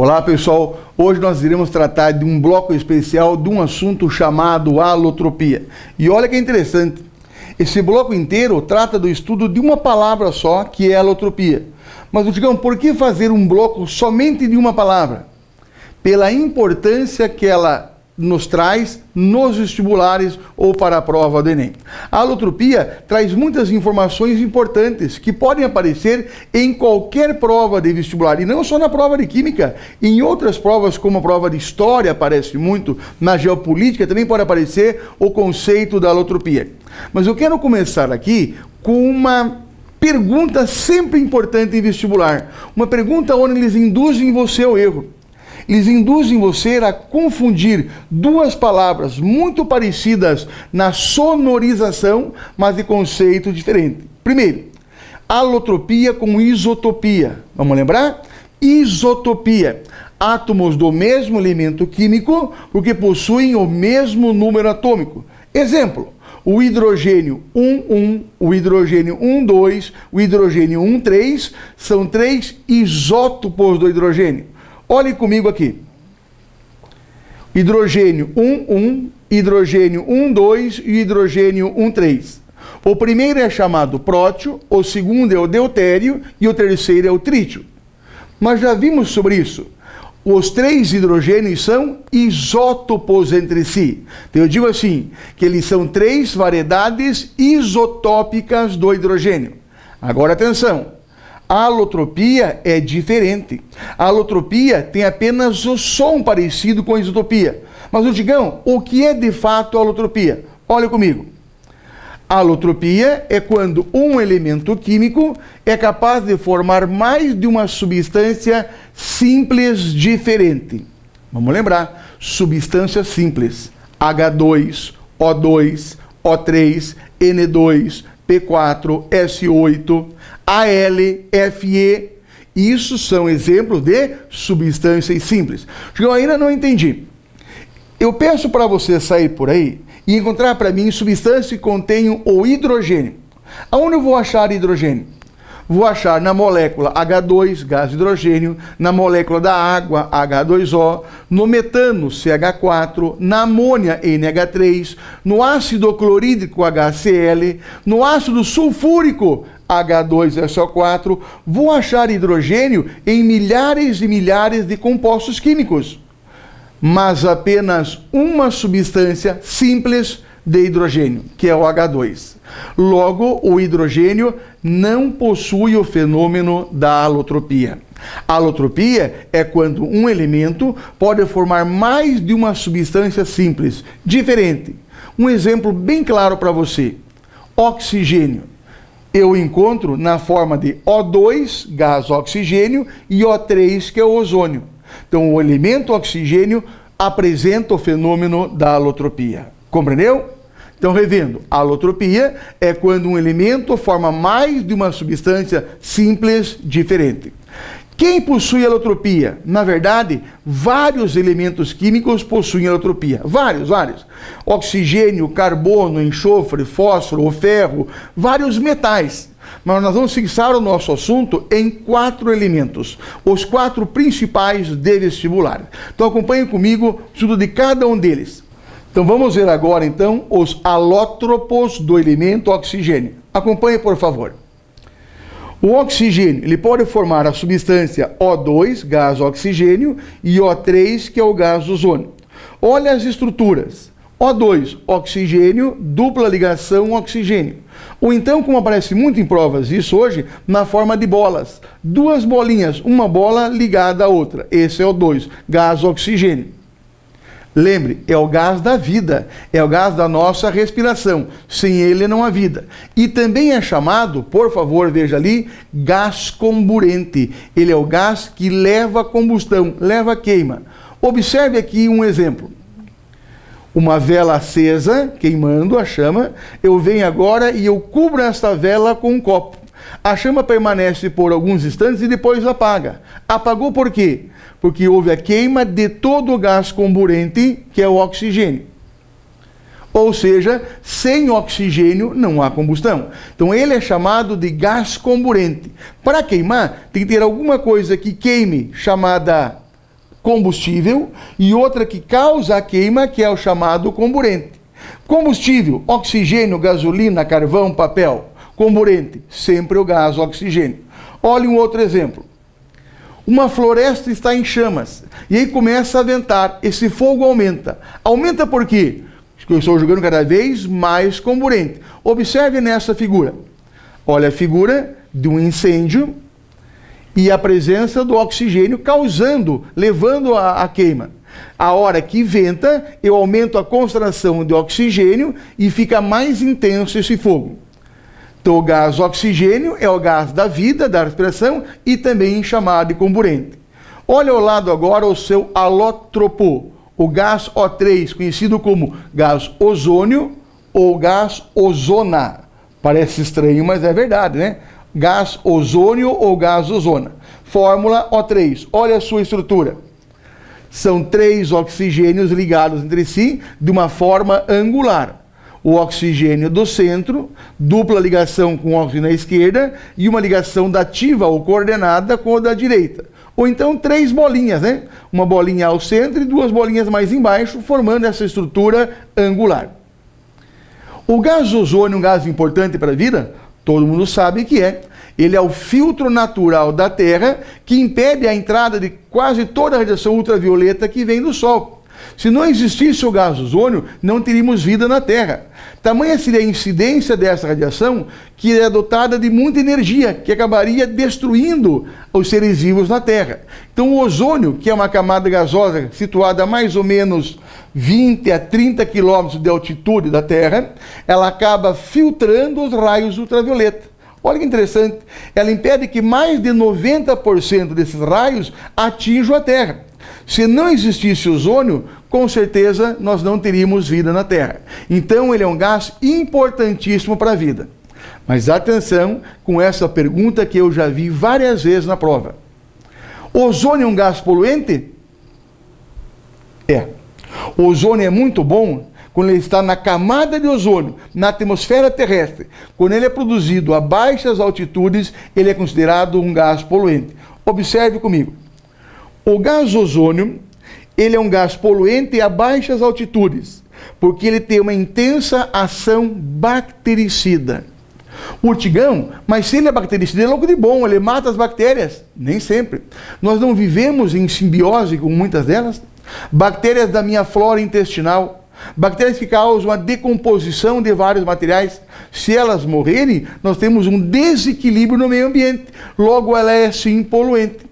Olá pessoal, hoje nós iremos tratar de um bloco especial de um assunto chamado alotropia. E olha que interessante, esse bloco inteiro trata do estudo de uma palavra só, que é alotropia. Mas, digamos, por que fazer um bloco somente de uma palavra? Pela importância que ela nos traz nos vestibulares ou para a prova do Enem. A alotropia traz muitas informações importantes que podem aparecer em qualquer prova de vestibular, e não só na prova de química, em outras provas como a prova de história aparece muito, na geopolítica também pode aparecer o conceito da alotropia. Mas eu quero começar aqui com uma pergunta sempre importante em vestibular, uma pergunta onde eles induzem você ao erro. Eles induzem você a confundir duas palavras muito parecidas na sonorização, mas de conceito diferente. Primeiro, alotropia com isotopia. Vamos lembrar? Isotopia. Átomos do mesmo elemento químico, porque possuem o mesmo número atômico. Exemplo, o hidrogênio 1,1, o hidrogênio 1,2, o hidrogênio 1,3 são três isótopos do hidrogênio. Olhe comigo aqui. Hidrogênio 1,1, hidrogênio 1,2 e hidrogênio 1,3. O primeiro é chamado prótio, o segundo é o deutério e o terceiro é o trítio. Mas já vimos sobre isso. Os três hidrogênios são isótopos entre si. Então eu digo assim, que eles são três variedades isotópicas do hidrogênio. Agora atenção. A alotropia é diferente. A alotropia tem apenas o som parecido com a isotopia. Mas, Digão, o que é de fato a alotropia? Olha comigo. A alotropia é quando um elemento químico é capaz de formar mais de uma substância simples diferente. Vamos lembrar, substância simples. H2, O2, O3, N2, P4, S8, AL, FE, isso são exemplos de substâncias simples. Eu ainda não entendi. Eu peço para você sair por aí e encontrar para mim substâncias que contenham o hidrogênio. Aonde eu vou achar hidrogênio? Vou achar na molécula H2, gás de hidrogênio, na molécula da água, H2O, no metano, CH4, na amônia, NH3, no ácido clorídrico, HCl, no ácido sulfúrico, H2SO4, vou achar hidrogênio em milhares e milhares de compostos químicos, mas apenas uma substância simples de hidrogênio, que é o H2. Logo, o hidrogênio não possui o fenômeno da alotropia. A alotropia é quando um elemento pode formar mais de uma substância simples, diferente. Um exemplo bem claro para você. Oxigênio. Eu encontro na forma de O2, gás oxigênio, e O3, que é o ozônio. Então, o elemento oxigênio apresenta o fenômeno da alotropia. Compreendeu? Então, revendo, a alotropia é quando um elemento forma mais de uma substância simples diferente. Quem possui alotropia? Na verdade, vários elementos químicos possuem alotropia. Vários. Oxigênio, carbono, enxofre, fósforo, ferro, vários metais. Mas nós vamos fixar o nosso assunto em 4 elementos, os 4 principais de vestibular. Então acompanhe comigo o estudo de cada um deles. Então vamos ver agora então os alótropos do elemento oxigênio. Acompanhe, por favor. O oxigênio, ele pode formar a substância O2, gás oxigênio, e O3, que é o gás ozônio. Olha as estruturas. O2, oxigênio, dupla ligação oxigênio. Ou então, como aparece muito em provas isso hoje, na forma de bolas. 2 bolinhas, uma bola ligada à outra. Esse é o O2, gás oxigênio. Lembre, é o gás da vida, é o gás da nossa respiração. Sem ele não há vida. E também é chamado, por favor, veja ali, gás comburente. Ele é o gás que leva a combustão, leva a queima. Observe aqui um exemplo. Uma vela acesa, queimando a chama, eu venho agora e eu cubro esta vela com um copo. A chama permanece por alguns instantes e depois apaga. Apagou por quê? Porque houve a queima de todo o gás comburente, que é o oxigênio. Ou seja, sem oxigênio não há combustão. Então ele é chamado de gás comburente. Para queimar, tem que ter alguma coisa que queime, chamada combustível, e outra que causa a queima, que é o chamado comburente. Combustível, oxigênio, gasolina, carvão, papel. Comburente, sempre o gás oxigênio. Olha um outro exemplo. Uma floresta está em chamas, e aí começa a ventar, esse fogo aumenta. Aumenta por quê? Porque eu estou jogando cada vez mais comburente. Observe nessa figura. Olha a figura de um incêndio e a presença do oxigênio causando, levando a queima. A hora que venta, eu aumento a concentração de oxigênio e fica mais intenso esse fogo. Então, o gás oxigênio é o gás da vida, da respiração, e também chamado de comburente. Olha ao lado agora o seu alótropo, o gás O3, conhecido como gás ozônio ou gás ozona. Parece estranho, mas é verdade, né? Gás ozônio ou gás ozona. Fórmula O3. Olha a sua estrutura. São 3 oxigênios ligados entre si de uma forma angular. O oxigênio do centro, dupla ligação com o oxigênio à esquerda e uma ligação dativa ou coordenada com a da direita. Ou então 3 bolinhas, né? Uma bolinha ao centro e 2 bolinhas mais embaixo, formando essa estrutura angular. O gás ozônio é um gás importante para a vida? Todo mundo sabe que é. Ele é o filtro natural da Terra que impede a entrada de quase toda a radiação ultravioleta que vem do Sol. Se não existisse o gás ozônio, não teríamos vida na Terra. Tamanha seria a incidência dessa radiação que é dotada de muita energia, que acabaria destruindo os seres vivos na Terra. Então o ozônio, que é uma camada gasosa situada a mais ou menos 20 a 30 quilômetros de altitude da Terra, ela acaba filtrando os raios ultravioleta. Olha que interessante, ela impede que mais de 90% desses raios atinjam a Terra. Se não existisse ozônio, com certeza nós não teríamos vida na Terra. Então ele é um gás importantíssimo para a vida. Mas atenção com essa pergunta que eu já vi várias vezes na prova. Ozônio é um gás poluente? É. O ozônio é muito bom quando ele está na camada de ozônio, na atmosfera terrestre. Quando ele é produzido a baixas altitudes, ele é considerado um gás poluente. Observe comigo. O gás ozônio, ele é um gás poluente a baixas altitudes, porque ele tem uma intensa ação bactericida. O urtigão, mas se ele é bactericida, ele é louco de bom, ele mata as bactérias. Nem sempre. Nós não vivemos em simbiose com muitas delas. Bactérias da minha flora intestinal, bactérias que causam a decomposição de vários materiais. Se elas morrerem, nós temos um desequilíbrio no meio ambiente. Logo, ela é sim poluente.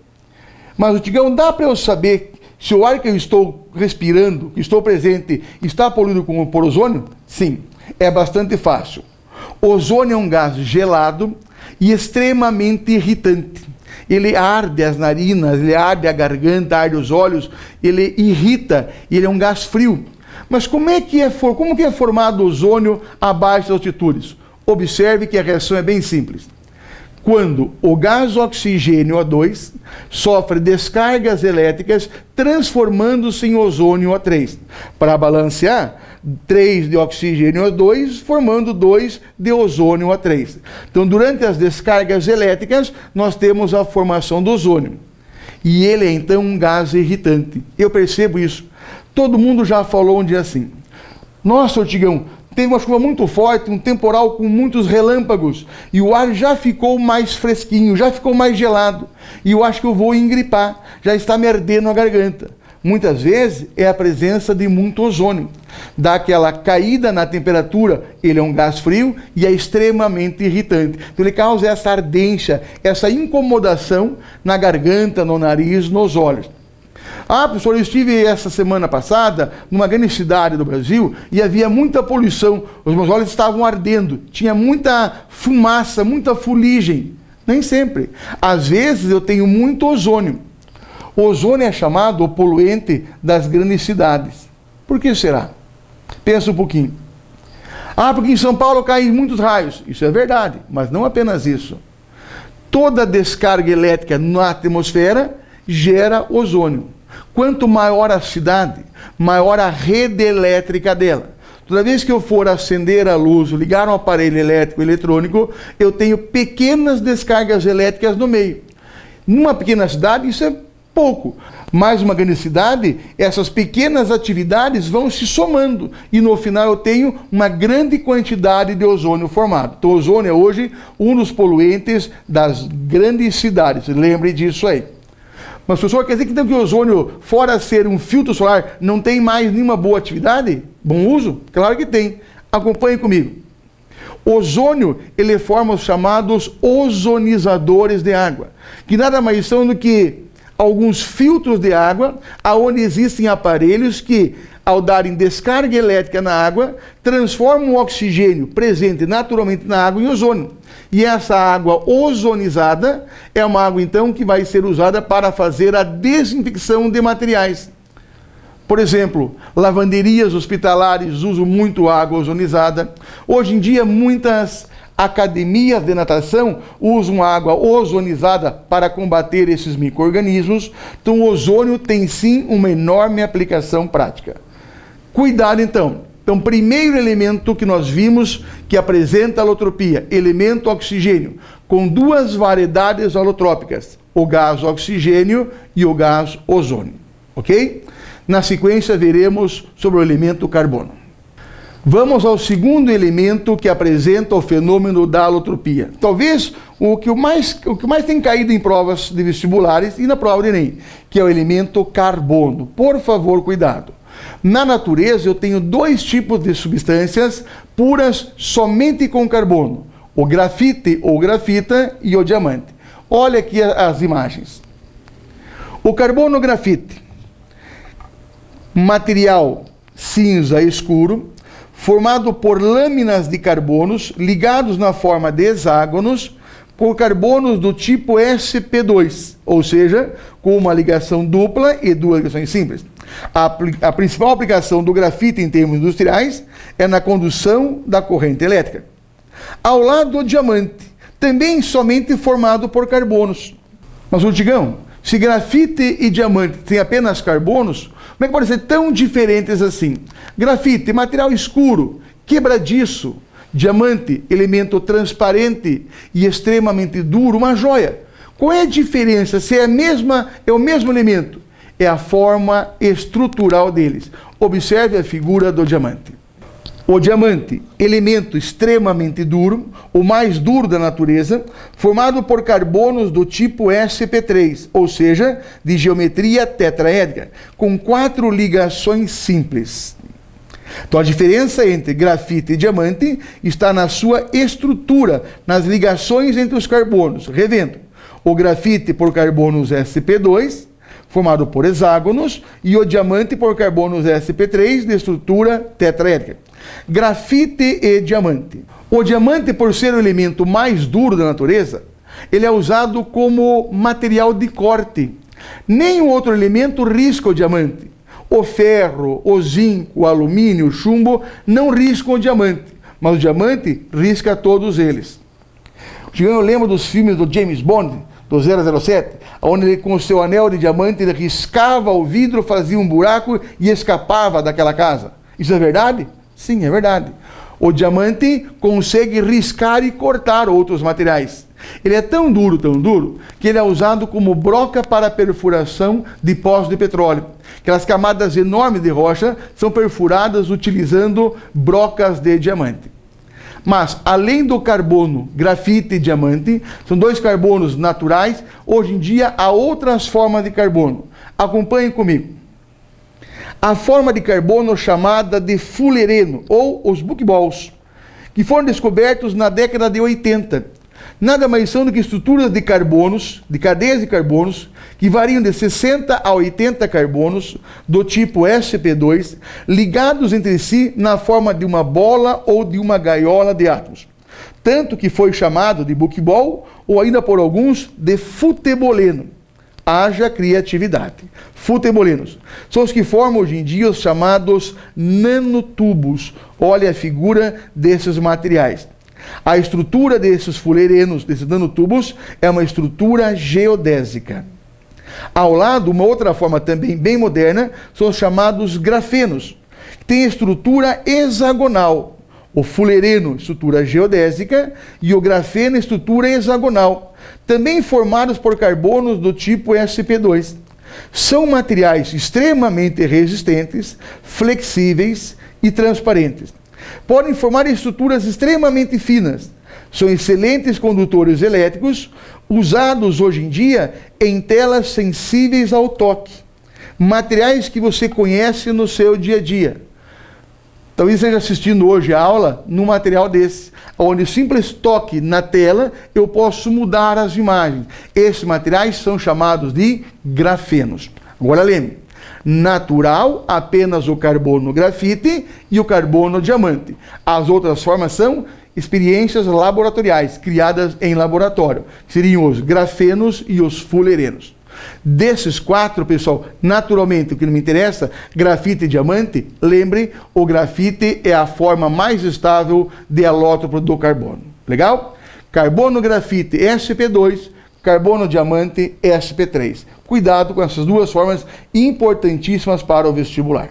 Mas, urtigão, dá para eu saber se o ar que eu estou respirando, que estou presente, está poluído por ozônio? Sim, é bastante fácil. Ozônio é um gás gelado e extremamente irritante. Ele arde as narinas, ele arde a garganta, arde os olhos, ele irrita, ele é um gás frio. Mas como que é formado o ozônio a baixas altitudes? Observe que a reação é bem simples. Quando o gás oxigênio O2 sofre descargas elétricas, transformando-se em ozônio O3. Para balancear, 3 de oxigênio O2, formando 2 de ozônio O3. Então, durante as descargas elétricas, nós temos a formação do ozônio. E ele é, então, um gás irritante. Eu percebo isso. Todo mundo já falou um dia assim. Nossa, urtigão, teve uma chuva muito forte, um temporal com muitos relâmpagos, e o ar já ficou mais fresquinho, já ficou mais gelado, e eu acho que eu vou engripar, já está me ardendo a garganta. Muitas vezes é a presença de muito ozônio. Dá aquela caída na temperatura, ele é um gás frio e é extremamente irritante. Então ele causa essa ardência, essa incomodação na garganta, no nariz, nos olhos. Ah, professor, eu estive essa semana passada numa grande cidade do Brasil e havia muita poluição. Os meus olhos estavam ardendo. Tinha muita fumaça, muita fuligem. Nem sempre. Às vezes eu tenho muito ozônio. O ozônio é chamado o poluente das grandes cidades. Por que será? Pensa um pouquinho. Ah, porque em São Paulo caem muitos raios. Isso é verdade, mas não apenas isso. Toda descarga elétrica na atmosfera gera ozônio. Quanto maior a cidade, maior a rede elétrica dela. Toda vez que eu for acender a luz, ligar um aparelho elétrico, eletrônico, eu tenho pequenas descargas elétricas no meio. Numa pequena cidade, isso é Pouco. Mais uma grande cidade, essas pequenas atividades vão se somando e no final eu tenho uma grande quantidade de ozônio formado. Então o ozônio é hoje um dos poluentes das grandes cidades. Lembre disso aí. Mas professor, quer dizer que, então, que o ozônio, fora ser um filtro solar, não tem mais nenhuma boa atividade? Bom uso? Claro que tem. Acompanhe comigo. O ozônio, ele forma os chamados ozonizadores de água, que nada mais são do que alguns filtros de água, onde existem aparelhos que, ao darem descarga elétrica na água, transformam o oxigênio presente naturalmente na água em ozônio. E essa água ozonizada é uma água, então, que vai ser usada para fazer a desinfecção de materiais. Por exemplo, lavanderias hospitalares usam muito água ozonizada. Hoje em dia, muitas academias de natação usam água ozonizada para combater esses micro-organismos. Então, o ozônio tem sim uma enorme aplicação prática. Cuidado, então. Então, primeiro elemento que nós vimos que apresenta alotropia, elemento oxigênio, com duas variedades alotrópicas, o gás oxigênio e o gás ozônio. Ok? Na sequência, veremos sobre o elemento carbono. Vamos ao segundo elemento que apresenta o fenômeno da alotropia. Talvez o que mais tem caído em provas de vestibulares e na prova de Enem, que é o elemento carbono. Por favor, cuidado. Na natureza, eu tenho dois tipos de substâncias puras somente com carbono. O grafite ou grafita e o diamante. Olha aqui as imagens. O carbono grafite, material cinza escuro, formado por lâminas de carbonos ligados na forma de hexágonos por carbonos do tipo sp2, ou seja, com uma ligação dupla e duas ligações simples. A principal aplicação do grafite em termos industriais é na condução da corrente elétrica. Ao lado do diamante, também somente formado por carbonos. Mas, Urtigão, se grafite e diamante têm apenas carbonos, como é que podem ser tão diferentes assim? Grafite, material escuro, quebradiço. Diamante, elemento transparente e extremamente duro, uma joia. Qual é a diferença? Se é o mesmo elemento? É a forma estrutural deles. Observe a figura do diamante. O diamante, elemento extremamente duro, o mais duro da natureza, formado por carbonos do tipo sp3, ou seja, de geometria tetraédrica, com 4 ligações simples. Então a diferença entre grafite e diamante está na sua estrutura, nas ligações entre os carbonos. Revendo, o grafite por carbonos sp2, formado por hexágonos, e o diamante por carbonos sp3 de estrutura tetraédrica. Grafite e diamante. O diamante, por ser o elemento mais duro da natureza, ele é usado como material de corte. Nenhum outro elemento risca o diamante. O ferro, o zinco, o alumínio, o chumbo não riscam o diamante, mas o diamante risca todos eles. Eu lembro dos filmes do James Bond, do 007, onde ele, com o seu anel de diamante, ele riscava o vidro, fazia um buraco e escapava daquela casa. Isso é verdade? Sim, é verdade. O diamante consegue riscar e cortar outros materiais. Ele é tão duro, que ele é usado como broca para perfuração de poços de petróleo. Aquelas camadas enormes de rocha são perfuradas utilizando brocas de diamante. Mas, além do carbono, grafite e diamante, são dois carbonos naturais, hoje em dia há outras formas de carbono. Acompanhem comigo. A forma de carbono chamada de fulereno, ou os buckballs, que foram descobertos na década de 80. Nada mais são do que estruturas de carbonos, de cadeias de carbonos, que variam de 60 a 80 carbonos, do tipo sp2, ligados entre si na forma de uma bola ou de uma gaiola de átomos. Tanto que foi chamado de buckball, ou ainda por alguns, de futeboleno. Haja criatividade. Futebolinos são os que formam hoje em dia os chamados nanotubos. Olha a figura desses materiais. A estrutura desses fulerenos, desses nanotubos, é uma estrutura geodésica. Ao lado, uma outra forma também bem moderna, são os chamados grafenos, que têm estrutura hexagonal. O fulereno, estrutura geodésica, e o grafeno, estrutura hexagonal, também formados por carbonos do tipo sp2. São materiais extremamente resistentes, flexíveis e transparentes. Podem formar estruturas extremamente finas. São excelentes condutores elétricos, usados hoje em dia em telas sensíveis ao toque. Materiais que você conhece no seu dia a dia. Talvez esteja assistindo hoje a aula num material desse, onde simples toque na tela eu posso mudar as imagens. Esses materiais são chamados de grafenos. Agora lembre, natural apenas o carbono grafite e o carbono diamante. As outras formas são experiências laboratoriais, criadas em laboratório. Seriam os grafenos e os fullerenos. Desses quatro, pessoal, naturalmente, o que não me interessa, grafite e diamante, lembre, o grafite é a forma mais estável de alótropo do carbono. Legal? Carbono grafite sp2, carbono diamante sp3. Cuidado com essas duas formas importantíssimas para o vestibular.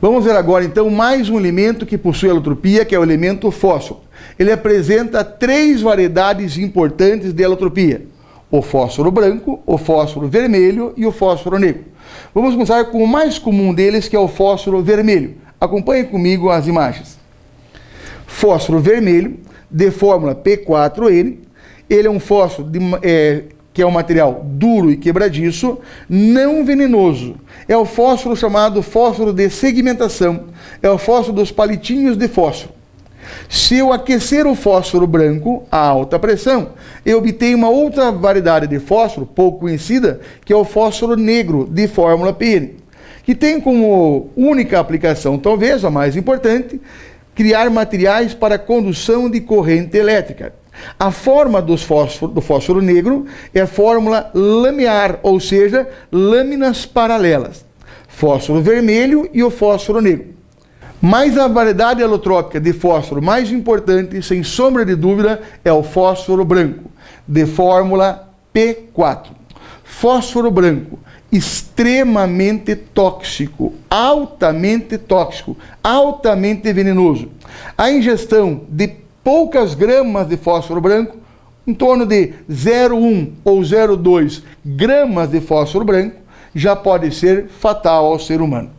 Vamos ver agora, então, mais um elemento que possui alotropia, que é o elemento fósforo. Ele apresenta 3 variedades importantes de alotropia: o fósforo branco, o fósforo vermelho e o fósforo negro. Vamos começar com o mais comum deles, que é o fósforo vermelho. Acompanhe comigo as imagens. Fósforo vermelho, de fórmula P4N. Ele é um fósforo que é um material duro e quebradiço, não venenoso. É o fósforo chamado fósforo de segmentação. É o fósforo dos palitinhos de fósforo. Se eu aquecer o fósforo branco a alta pressão, eu obtenho uma outra variedade de fósforo, pouco conhecida, que é o fósforo negro, de fórmula PN, que tem como única aplicação, talvez a mais importante, criar materiais para condução de corrente elétrica. A forma do fósforo negro é a fórmula lamiar, ou seja, lâminas paralelas. Fósforo vermelho e o fósforo negro. Mas a variedade alotrópica de fósforo mais importante, sem sombra de dúvida, é o fósforo branco, de fórmula P4. Fósforo branco, extremamente tóxico, altamente venenoso. A ingestão de poucas gramas de fósforo branco, em torno de 0,1 ou 0,2 gramas de fósforo branco, já pode ser fatal ao ser humano.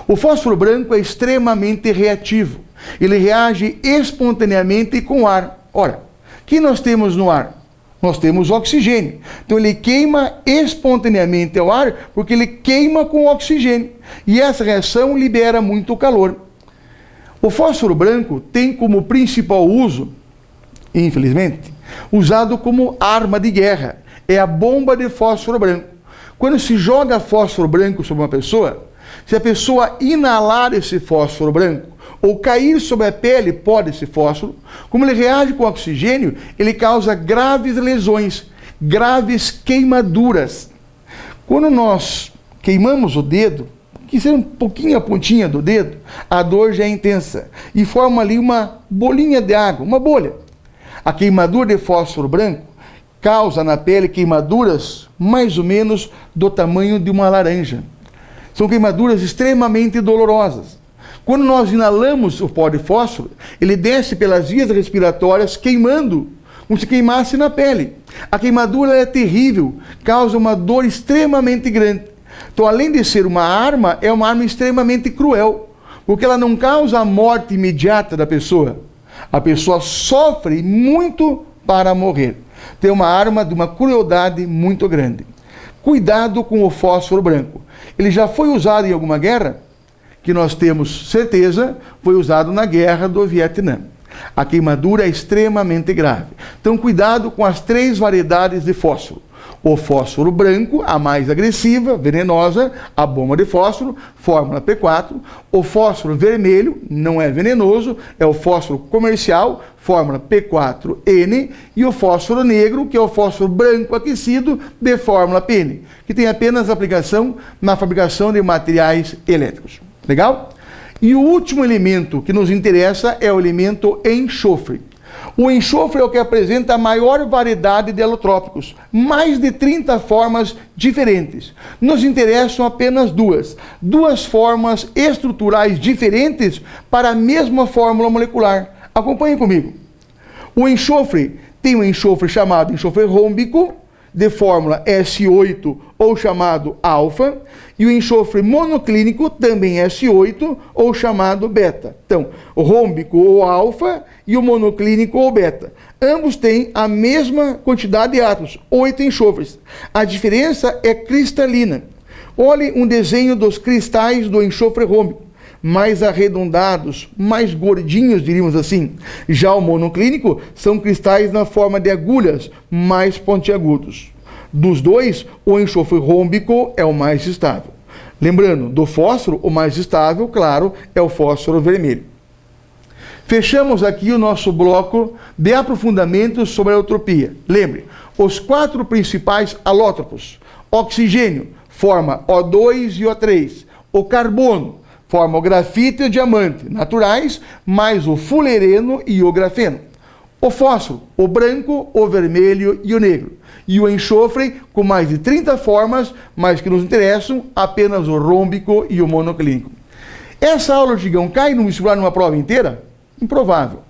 O fósforo branco é extremamente reativo. Ele reage espontaneamente com o ar. Ora, o que nós temos no ar? Nós temos oxigênio. Então ele queima espontaneamente ao ar porque ele queima com oxigênio. E essa reação libera muito calor. O fósforo branco tem como principal uso, infelizmente, usado como arma de guerra. É a bomba de fósforo branco. Quando se joga fósforo branco sobre uma pessoa, se a pessoa inalar esse fósforo branco ou cair sobre a pele pó desse fósforo, como ele reage com oxigênio, ele causa graves lesões, graves queimaduras. Quando nós queimamos o dedo, que seja um pouquinho a pontinha do dedo, a dor já é intensa e forma ali uma bolinha de água, uma bolha. A queimadura de fósforo branco causa na pele queimaduras mais ou menos do tamanho de uma laranja. São queimaduras extremamente dolorosas. Quando nós inalamos o pó de fósforo, ele desce pelas vias respiratórias queimando, como se queimasse na pele. A queimadura é terrível, causa uma dor extremamente grande. Então, além de ser uma arma, é uma arma extremamente cruel, porque ela não causa a morte imediata da pessoa. A pessoa sofre muito para morrer. Tem uma arma de uma crueldade muito grande. Cuidado com o fósforo branco. Ele já foi usado em alguma guerra? Que nós temos certeza, foi usado na guerra do Vietnã. A queimadura é extremamente grave. Então, cuidado com as 3 variedades de fósforo. O fósforo branco, a mais agressiva, venenosa, a bomba de fósforo, fórmula P4. O fósforo vermelho, não é venenoso, é o fósforo comercial, fórmula P4N. E o fósforo negro, que é o fósforo branco aquecido, de fórmula PN, que tem apenas aplicação na fabricação de materiais elétricos. Legal? E o último elemento que nos interessa é o elemento enxofre. O enxofre é o que apresenta a maior variedade de alotrópicos, mais de 30 formas diferentes. Nos interessam apenas duas formas estruturais diferentes para a mesma fórmula molecular. Acompanhe comigo. O enxofre tem um enxofre chamado enxofre rômbico, de fórmula S8 ou chamado alfa, e o enxofre monoclínico também S8 ou chamado beta. Então, o rômbico ou alfa e o monoclínico ou beta. Ambos têm a mesma quantidade de átomos, 8 enxofres. A diferença é cristalina. Olhe um desenho dos cristais do enxofre rômbico, mais arredondados, mais gordinhos, diríamos assim. Já o monoclínico são cristais na forma de agulhas, mais pontiagudos. Dos dois, o enxofre rômbico é o mais estável. Lembrando, do fósforo, o mais estável, claro, é o fósforo vermelho. Fechamos aqui o nosso bloco de aprofundamentos sobre a eutropia. Lembre, os 4 principais alótropos: oxigênio forma O2 e O3, o carbono forma o grafito e o diamante naturais, mais o fulereno e o grafeno. O fósforo, o branco, o vermelho e o negro. E o enxofre, com mais de 30 formas, mas que nos interessam, apenas o rômbico e o monoclínico. Essa aula, Gigão, cai no vestibular numa prova inteira? Improvável.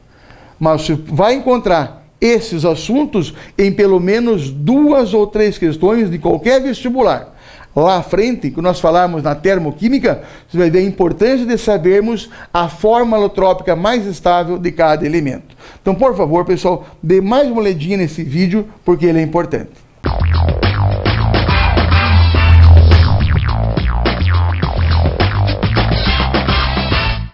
Mas você vai encontrar esses assuntos em pelo menos 2 ou 3 questões de qualquer vestibular. Lá à frente, quando nós falarmos na termoquímica, você vai ver a importância de sabermos a forma alotrópica mais estável de cada elemento. Então, por favor, pessoal, dê mais uma olhadinha nesse vídeo, porque ele é importante.